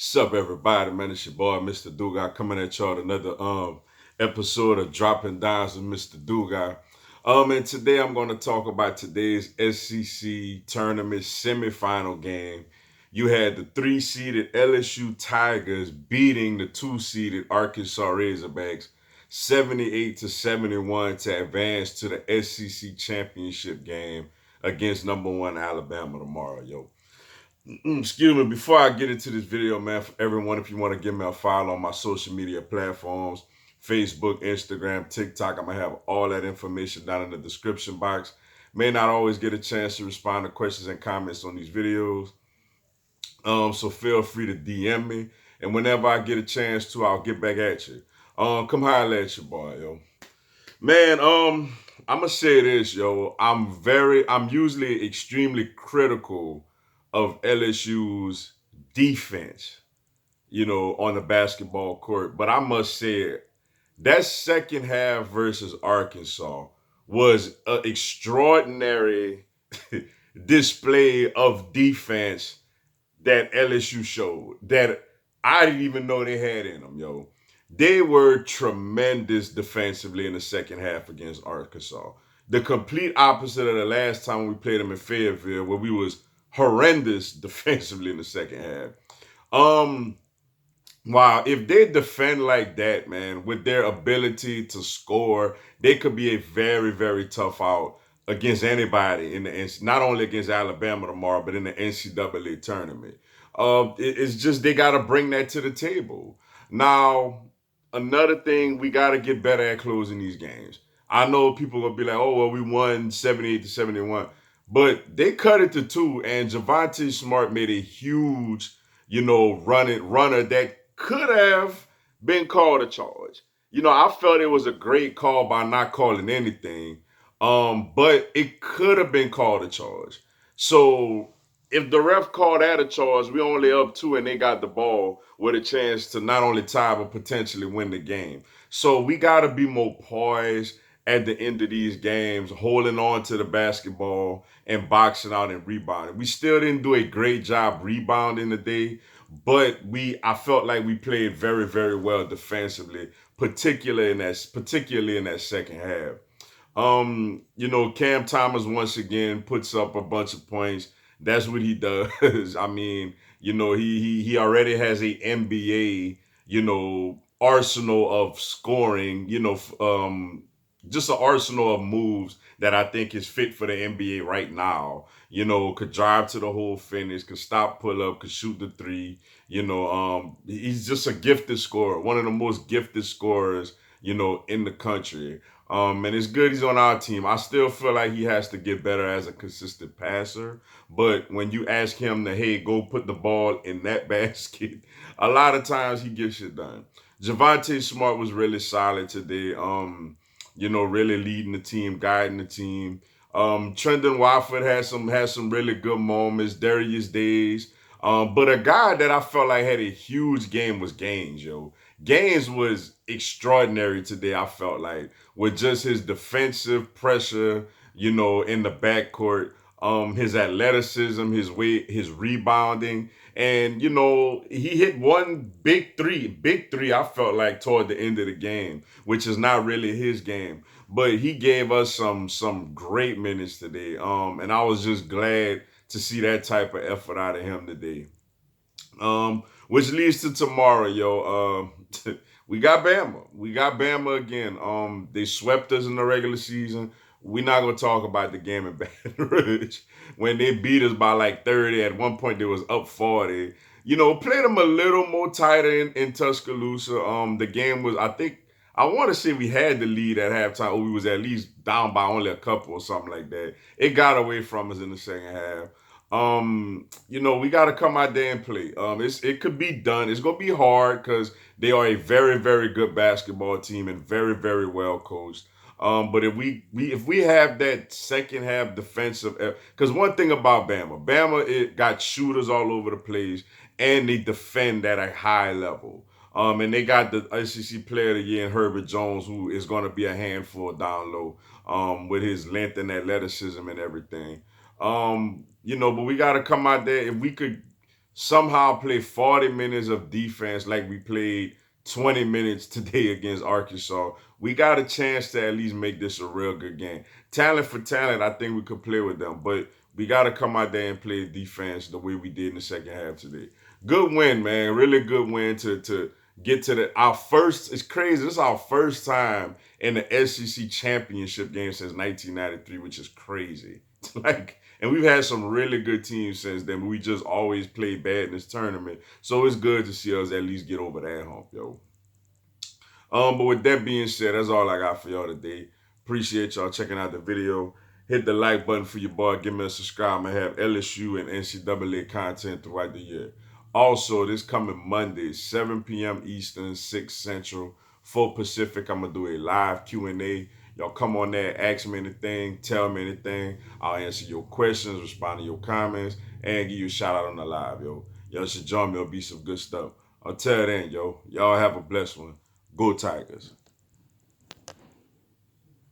Sup, everybody, man? It's your boy, Mr. Dugai, coming at y'all with another episode of Dropping Dimes with Mr. Dugai. And today I'm going to talk about today's SEC Tournament Semifinal game. You had the three-seeded LSU Tigers beating the two-seeded Arkansas Razorbacks 78-71 to advance to the SEC Championship game against number one Alabama tomorrow, yo. Excuse me, before I get into this video, man, for everyone, if you want to give me a follow on my social media platforms, Facebook, Instagram, TikTok, I'm going to have all that information down in the description box. May not always get a chance to respond to questions and comments on these videos. So feel free to DM me. And whenever I get a chance to, I'll get back at you. Come holler at your boy, yo. Man, I'm gonna say this, yo. I'm usually extremely critical of LSU's defense, on the basketball court. But I must say that second half versus Arkansas was an extraordinary display of defense that LSU showed that I didn't even know they had in them, yo. They were tremendous defensively in the second half against Arkansas. The complete opposite of the last time we played them in Fayetteville, where we was horrendous defensively in the second half. Um, Wow, if they defend like that, man, with their ability to score, they could be a very, very tough out against anybody in the not only against Alabama tomorrow, but in the NCAA tournament. It's just they got to bring that to the table. Now, another thing, we got to get better at closing these games. I know people gonna be like, "Oh, well, we won 78-71," but they cut it to two, and Javante Smart made a huge, runner that could have been called a charge. I felt it was a great call by not calling anything, but it could have been called a charge. So if the ref called that a charge, we only up two and they got the ball with a chance to not only tie but potentially win the game. So we got to be more poised at the end of these games, holding on to the basketball and boxing out and rebounding. We still didn't do a great job rebounding today, but I felt like we played very, very well defensively, particularly in that second half. Cam Thomas once again puts up a bunch of points. That's what he does. I mean, he already has a NBA, arsenal of scoring, just an arsenal of moves that I think is fit for the NBA right now. Could drive to the hole finish, could stop pull up, could shoot the three. He's just a gifted scorer, one of the most gifted scorers, in the country. And it's good he's on our team. I still feel like he has to get better as a consistent passer. But when you ask him to, hey, go put the ball in that basket, a lot of times he gets it done. Javante Smart was really solid today. Really leading the team, guiding the team. Trendon Watford has some really good moments. Darius Days. But a guy that I felt like had a huge game was Gaines, yo. Gaines was extraordinary today, I felt like, with just his defensive pressure, in the backcourt, his athleticism, his weight, his rebounding. And, he hit one big three, I felt like, toward the end of the game, which is not really his game. But he gave us some great minutes today. And I was just glad to see that type of effort out of him today. Which leads to tomorrow, yo. We got Bama. We got Bama again. They swept us in the regular season. We're not gonna talk about the game in Baton Rouge when they beat us by like 30. At one point, they was up 40. Played them a little more tighter in Tuscaloosa. The game was, I want to say we had the lead at halftime, or we was at least down by only a couple or something like that. It got away from us in the second half. We got to come out there and play. It could be done. It's gonna be hard because they are a very, very good basketball team and very, very well coached. But if we have that second half defensive, because one thing about Bama, it got shooters all over the place, and they defend at a high level. And they got the SEC Player of the Year in Herbert Jones, who is going to be a handful down low, with his length and athleticism and everything. But we got to come out there. If we could somehow play 40 minutes of defense like we played 20 minutes today against Arkansas, we got a chance to at least make this a real good game. Talent for talent, I think we could play with them, but we got to come out there and play defense the way we did in the second half today. Good win, man. Really good win to get to our first. It's crazy. This is our first time in the SEC championship game since 1993, which is crazy. Like, and we've had some really good teams since then. But we just always play bad in this tournament, so it's good to see us at least get over that hump, yo. But with that being said, that's all I got for y'all today. Appreciate y'all checking out the video. Hit the like button for your boy. Give me a subscribe. I have LSU and NCAA content throughout the year. Also, this coming Monday, 7 p.m. Eastern, 6 Central, 4 Pacific, I'm going to do a live Q&A. Y'all come on there, ask me anything, tell me anything. I'll answer your questions, respond to your comments, and give you a shout out on the live, yo. Y'all should join me. It'll be some good stuff. Until then, yo, y'all have a blessed one. Go Tigers.